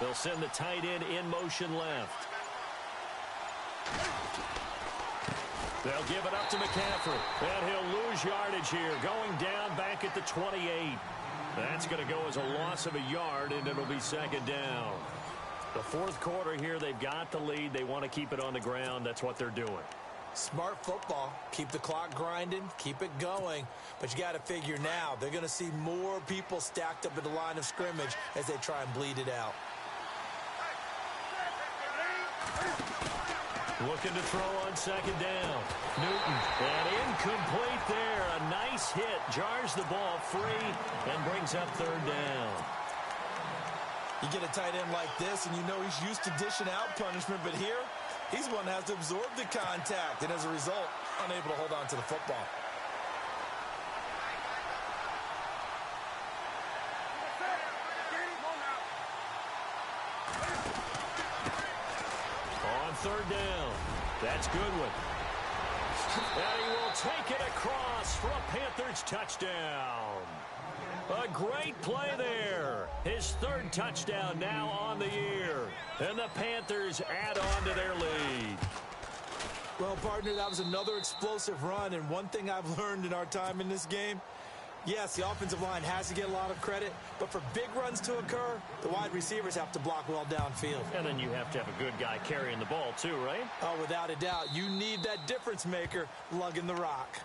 They'll send the tight end in motion left. They'll give it up to McCaffrey. And he'll lose yardage here, going down back at the 28. That's going to go as a loss of a yard, and it'll be 2nd down. The 4th quarter here, they've got the lead. They want to keep it on the ground. That's what they're doing. Smart football. Keep the clock grinding. Keep it going. But you got to figure now, they're going to see more people stacked up at the line of scrimmage as they try and bleed it out. Looking to throw on 2nd down. Newton. And incomplete there. A nice hit. Jars the ball free and brings up 3rd down. You get a tight end like this, and you know he's used to dishing out punishment. But here, he's one that has to absorb the contact. And as a result, unable to hold on to the football. On 3rd down. That's Goodwin. And he will take it across for a Panthers touchdown. A great play there. His 3rd touchdown now on the year. And the Panthers add on to their lead. Well, partner, that was another explosive run. And one thing I've learned in our time in this game, yes, the offensive line has to get a lot of credit, but for big runs to occur, the wide receivers have to block well downfield. And then you have to have a good guy carrying the ball too, right? Oh, without a doubt. You need that difference maker lugging the rock.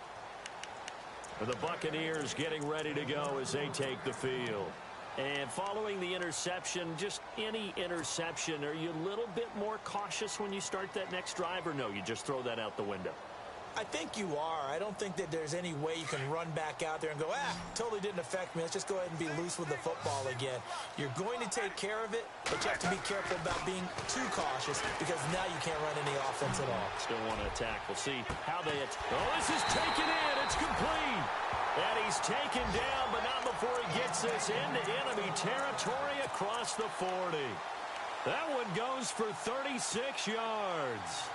The Buccaneers getting ready to go as they take the field. And following the interception, just any interception, are you a little bit more cautious when you start that next drive, or no, you just throw that out the window? I think you are. I don't think that there's any way you can run back out there and go, totally didn't affect me. Let's just go ahead and be loose with the football again. You're going to take care of it, but you have to be careful about being too cautious because now you can't run any offense at all. Still want to attack. We'll see how they attack. Oh, this is taken in. It's complete. And he's taken down, but not before he gets this into enemy territory across the 40. That one goes for 36 yards.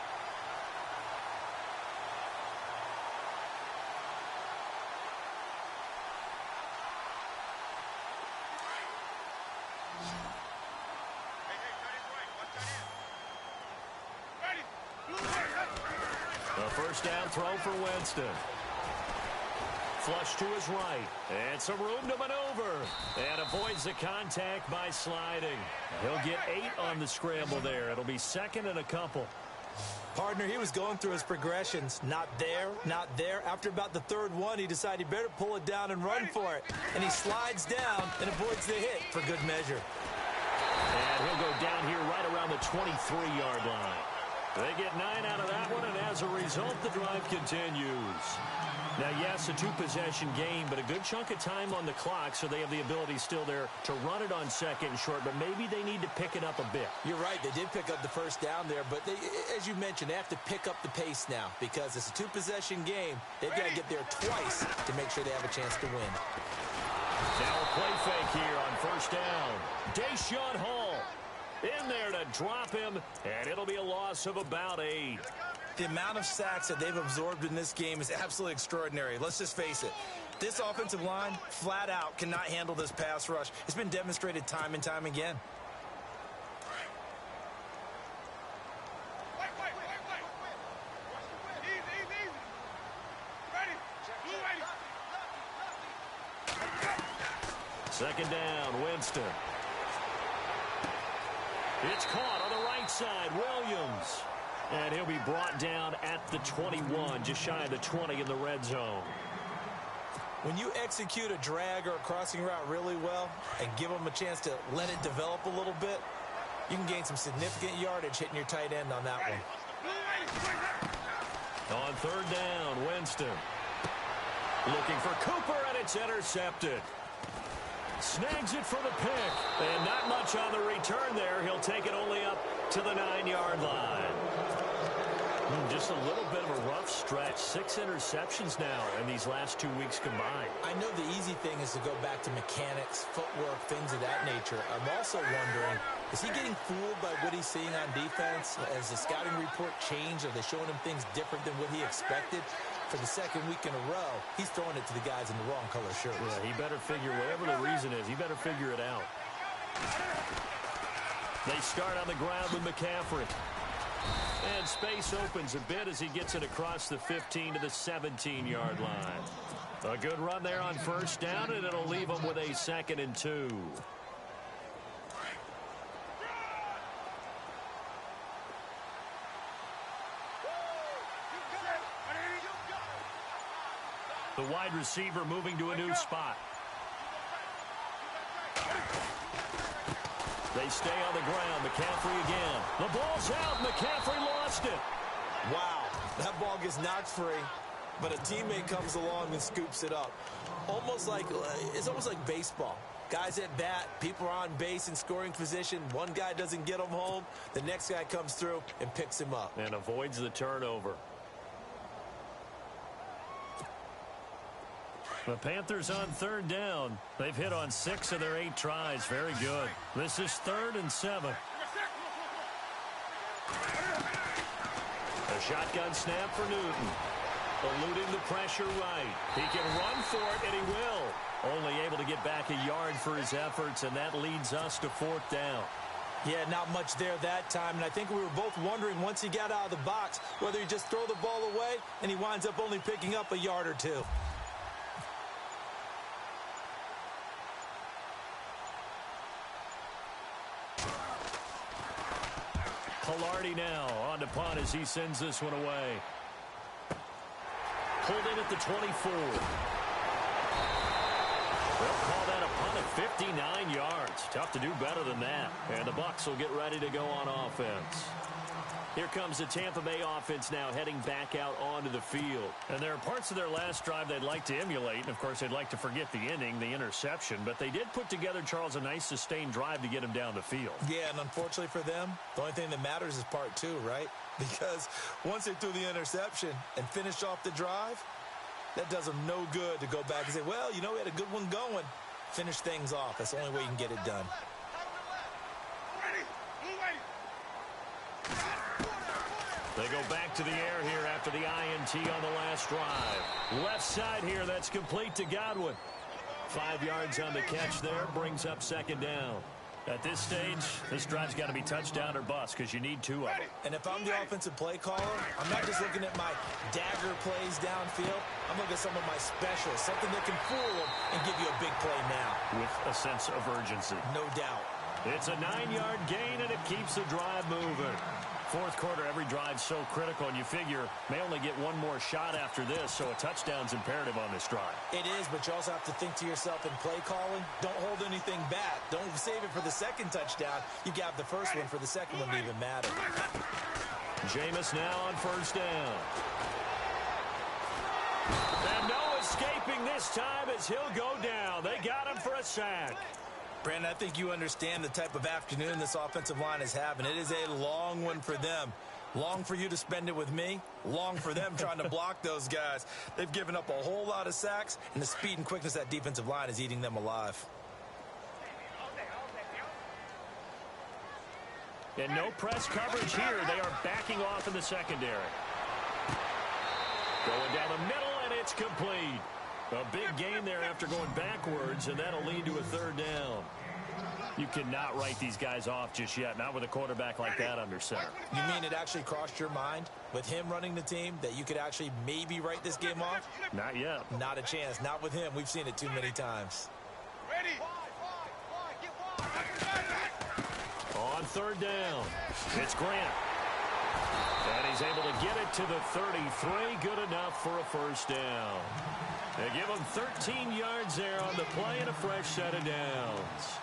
A first down throw for Winston. Flush to his right. And some room to maneuver. And avoids the contact by sliding. He'll get 8 on the scramble there. It'll be 2nd and a couple. Partner, he was going through his progressions. Not there, not there. After about the 3rd one, he decided he better pull it down and run for it. And he slides down and avoids the hit for good measure. And he'll go down here right around the 23-yard line. They get 9 out of that one, and as a result, the drive continues. Now, yes, a two-possession game, but a good chunk of time on the clock, so they have the ability still there to run it on second and short, but maybe they need to pick it up a bit. You're right. They did pick up the first down there, but they, as you mentioned, they have to pick up the pace now because it's a two-possession game. They've got to get there twice to make sure they have a chance to win. Now a play fake here on first down. Deshaun Hall in there to drop him, and it'll be a loss of about 8. The amount of sacks that they've absorbed in this game is absolutely extraordinary. Let's just face it. This offensive line, flat out, cannot handle this pass rush. It's been demonstrated time and time again. Second down, Winston. It's caught on the right side, Williams. And he'll be brought down at the 21, just shy of the 20 in the red zone. When you execute a drag or a crossing route really well and give them a chance to let it develop a little bit, you can gain some significant yardage hitting your tight end on that one. On third down, Winston. Looking for Cooper, and it's intercepted. Snags it for the pick. And not much on the return there. He'll take it only up to the 9-yard line. Just a little bit of a rough stretch. 6 interceptions now in these last 2 weeks combined. I know the easy thing is to go back to mechanics, footwork, things of that nature. I'm also wondering, is he getting fooled by what he's seeing on defense? Has the scouting report changed? Are they showing him things different than what he expected? For the second week in a row, he's throwing it to the guys in the wrong color shirts. Yeah, he better figure, whatever the reason is, he better figure it out. They start on the ground with McCaffrey. And space opens a bit as he gets it across the 15 to the 17-yard line. A good run there on first down, and it'll leave him with a 2nd and 2. The wide receiver moving to a new spot. They stay on the ground. McCaffrey again. The ball's out. McCaffrey lost it. Wow. That ball gets knocked free, but a teammate comes along and scoops it up. It's almost like baseball. Guys at bat, people are on base in scoring position. One guy doesn't get him home. The next guy comes through and picks him up. And avoids the turnover. The Panthers on third down. They've hit on 6 of their 8 tries. Very good. This is 3rd and 7. A shotgun snap for Newton. Eluding the pressure right. He can run for it, and he will. Only able to get back a yard for his efforts, and that leads us to 4th down. Yeah, not much there that time, and I think we were both wondering once he got out of the box whether he just throw the ball away, and he winds up only picking up a yard or 2. Pilardi now on to punt as he sends this one away. Pulled in at the 24. They'll call that a punt at 59 yards. Tough to do better than that. And the Bucs will get ready to go on offense. Here comes the Tampa Bay offense now heading back out onto the field. And there are parts of their last drive they'd like to emulate. And, of course, they'd like to forget the inning, the interception. But they did put together, Charles, a nice sustained drive to get him down the field. Yeah, and unfortunately for them, the only thing that matters is part 2, right? Because once they threw the interception and finished off the drive, that does them no good to go back and say, well, you know, we had a good one going. Finish things off. That's the only way you can get it done. They go back to the air here after the INT on the last drive. Left side here, that's complete to Godwin. 5 yards on the catch there, brings up 2nd down. At this stage, this drive's got to be touchdown or bust because you need 2 of them. And if I'm the offensive play caller, I'm not just looking at my dagger plays downfield. I'm looking at some of my specials, something that can fool them and give you a big play now. With a sense of urgency. No doubt. It's a 9-yard gain, and it keeps the drive moving. 4th quarter, every drive's so critical, and you figure may only get one more shot after this, so a touchdown's imperative on this drive. It is, but you also have to think to yourself in play calling, don't hold anything back. Don't save it for the second touchdown. You got the first one for the second one to even matter. Jameis now on first down. And no escaping this time as he'll go down. They got him for a sack. Brandon, I think you understand the type of afternoon this offensive line is having. It is a long one for them. Long for you to spend it with me. Long for them trying to block those guys. They've given up a whole lot of sacks, and the speed and quickness of that defensive line is eating them alive. And no press coverage here. They are backing off in the secondary. Going down the middle, and it's complete. A big gain there after going backwards, and that'll lead to a third down. You cannot write these guys off just yet, not with a quarterback like that under center. You mean it actually crossed your mind with him running the team that you could actually maybe write this game off? Not yet. Not a chance. Not with him. We've seen it too many times. On third down, it's Grant. And he's able to get it to the 33. Good enough for a first down. They give him 13 yards there on the play and a fresh set of downs.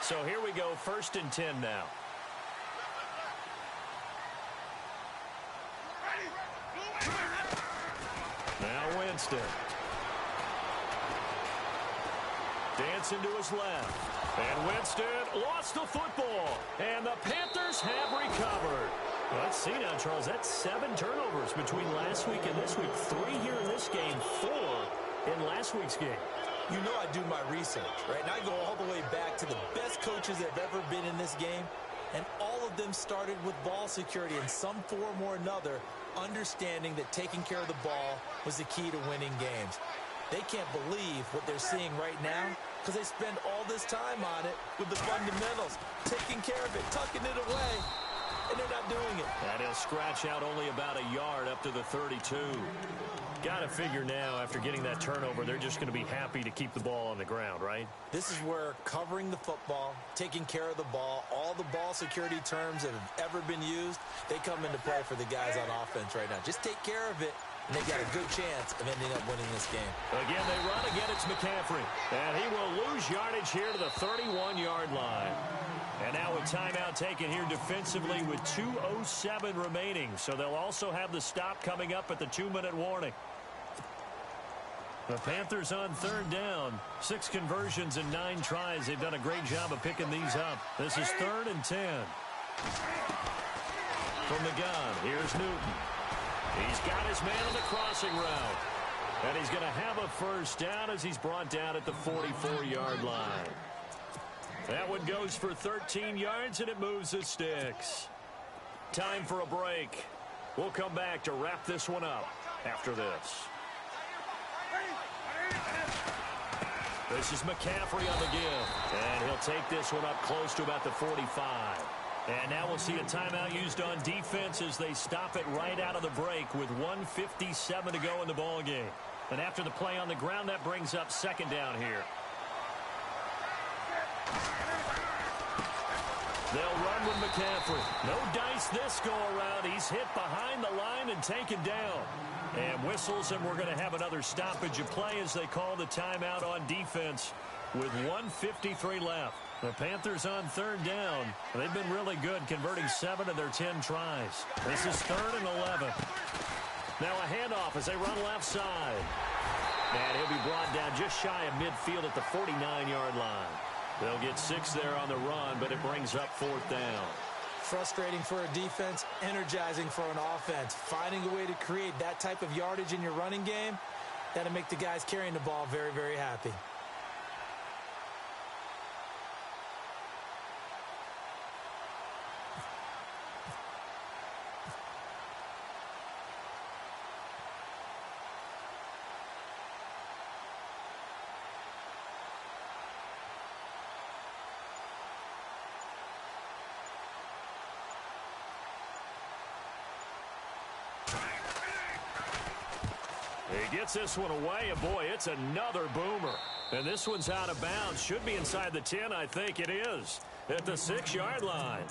So here we go, 1st and 10 now. Now Winston. Dancing to his left. And Winston lost the football. And the Panthers have recovered. Well, let's see now, Charles. That's 7 turnovers between last week and this week. 3 here in this game, 4 in last week's game. You know I do my research, right? And I go all the way back to the best coaches that have ever been in this game. And all of them started with ball security in some form or another, understanding that taking care of the ball was the key to winning games. They can't believe what they're seeing right now because they spend all this time on it with the fundamentals, taking care of it, tucking it away, and they're not doing it. And he'll scratch out only about a yard up to the 32. Got to figure now, after getting that turnover, they're just going to be happy to keep the ball on the ground, right? This is where covering the football, taking care of the ball, all the ball security terms that have ever been used, they come into play for the guys on offense right now. Just take care of it, and they've got a good chance of ending up winning this game. Again, they run. Again, it's McCaffrey. And he will lose yardage here to the 31-yard line. And now a timeout taken here defensively with 2:07 remaining. So they'll also have the stop coming up at the 2-minute warning. The Panthers on third down. 6 conversions and 9 tries. They've done a great job of picking these up. This is 3rd and 10. From the gun, here's Newton. He's got his man on the crossing route. And he's going to have a first down as he's brought down at the 44-yard line. That one goes for 13 yards, and it moves the sticks. Time for a break. We'll come back to wrap this one up after this. This is McCaffrey on the give. And he'll take this one up close to about the 45. And now we'll see a timeout used on defense as they stop it right out of the break with 1:57 to go in the ball game. And after the play on the ground, that brings up 2nd down here. They'll run with McCaffrey. No dice this go-around. He's hit behind the line and taken down. And whistles, and we're going to have another stoppage of play as they call the timeout on defense with 1:53 left. The Panthers on third down. They've been really good, converting 7 of their 10 tries. This is 3rd and 11. Now a handoff as they run left side. And he'll be brought down just shy of midfield at the 49-yard line. They'll get 6 there on the run, but it brings up 4th down. Frustrating for a defense, energizing for an offense. Finding a way to create that type of yardage in your running game, that'll make the guys carrying the ball very, very happy. He gets this one away, and boy, it's another boomer. And this one's out of bounds. Should be inside the 10, I think it is, at the 6-yard line.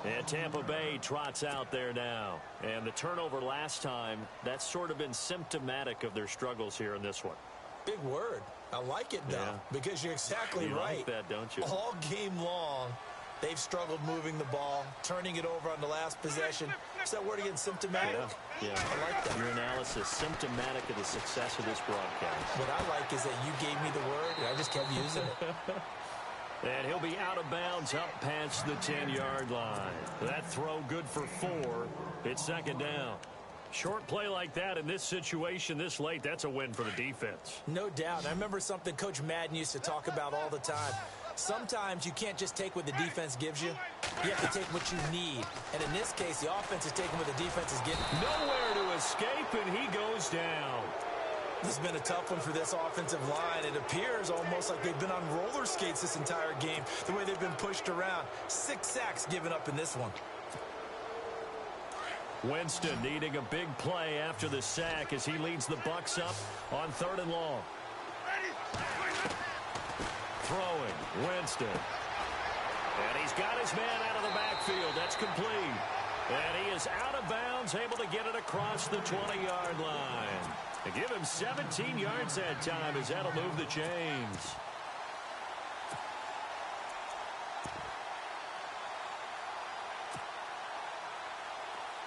And Tampa Bay trots out there now. And the turnover last time, that's sort of been symptomatic of their struggles here in this one. Big word. I like it, though, because you're exactly right. You like that, don't you? All game long, they've struggled moving the ball, turning it over on the last possession. Is that word again, symptomatic? Yeah. I like that. Your analysis, symptomatic of the success of this broadcast. What I like is that you gave me the word, and I just kept using it. And he'll be out of bounds up past the 10-yard line. That throw good for 4. It's second down. Short play like that in this situation this late, that's a win for the defense. No doubt. I remember something Coach Madden used to talk about all the time. Sometimes you can't just take what the defense gives you. You have to take what you need. And in this case, the offense is taking what the defense is giving. Nowhere to escape, and he goes down. This has been a tough one for this offensive line. It appears almost like they've been on roller skates this entire game, the way they've been pushed around. 6 sacks given up in this one. Winston needing a big play after the sack as he leads the Bucs up on 3rd and long. Throwing, Winston. And he's got his man out of the backfield. That's complete. And he is out of bounds, able to get it across the 20-yard line. And give him 17 yards that time as that'll move the chains.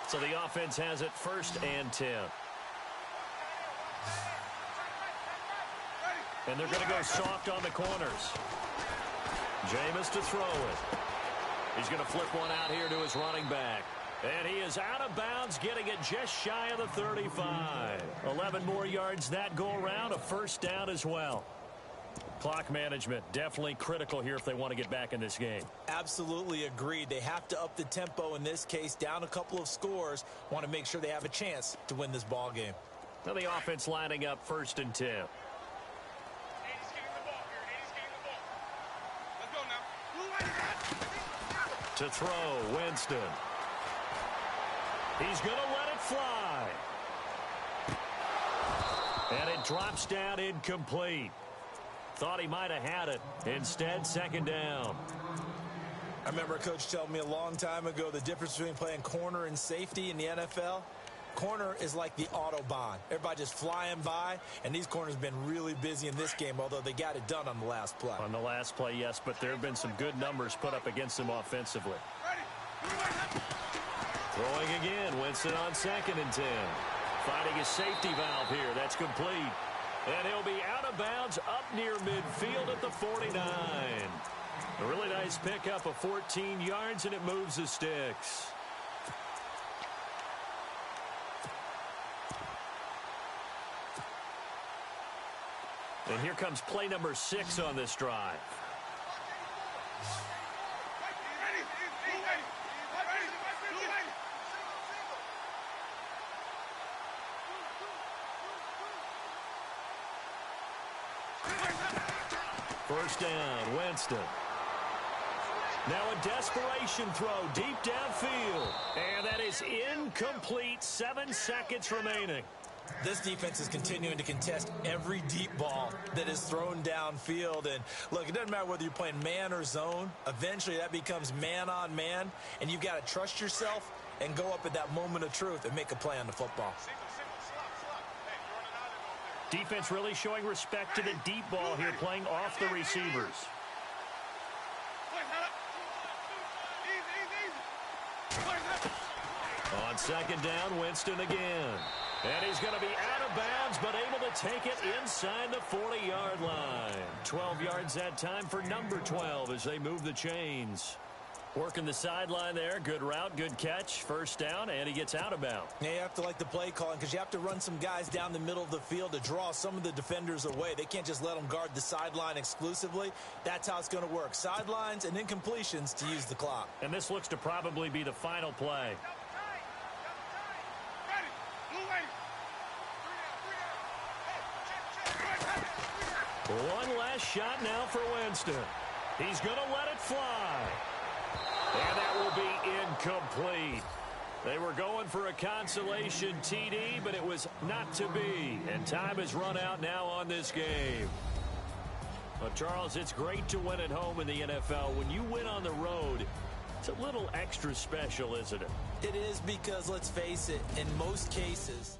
So the offense has it 1st and 10. And they're going to go soft on the corners. Jameis to throw it. He's going to flip one out here to his running back. And he is out of bounds, getting it just shy of the 35. 11 more yards that go around, a 1st down as well. Clock management definitely critical here if they want to get back in this game. Absolutely agreed. They have to up the tempo in this case, down a couple of scores. Want to make sure they have a chance to win this ball game. Now the offense lining up 1st and 10. To throw, Winston. He's going to let it fly. And it drops down incomplete. Thought he might have had it. Instead, 2nd down. I remember a coach telling me a long time ago the difference between playing corner and safety in the NFL. Corner is like the Autobahn. Everybody just flying by, and these corners have been really busy in this game, although they got it done on the last play. On the last play, yes, but there have been some good numbers put up against them offensively. Throwing again, Winston on 2nd and 10. Finding his safety valve here. That's complete. And he'll be out of bounds up near midfield at the 49. A really nice pickup of 14 yards, and it moves the sticks. And here comes play number 6 on this drive. First down, Winston. Now a desperation throw deep downfield. And that is incomplete. 7 seconds remaining. This defense is continuing to contest every deep ball that is thrown downfield. And look, it doesn't matter whether you're playing man or zone. Eventually that becomes man on man. And you've got to trust yourself and go up at that moment of truth and make a play on the football. Defense really showing respect to the deep ball here, playing off the receivers. On 2nd down, Winston again. And he's going to be out of bounds, but able to take it inside the 40-yard line. 12 yards that time for number 12 as they move the chains. Working the sideline there. Good route, good catch. First down, and he gets out of bounds. Yeah, you have to like the play calling because you have to run some guys down the middle of the field to draw some of the defenders away. They can't just let them guard the sideline exclusively. That's how it's going to work. Sidelines and incompletions to use the clock. And this looks to probably be the final play. One last shot now for Winston. He's going to let it fly. And that will be incomplete. They were going for a consolation TD, but it was not to be. And time has run out now on this game. Well, Charles, it's great to win at home in the NFL. When you win on the road, it's a little extra special, isn't it? It is because, let's face it, in most cases,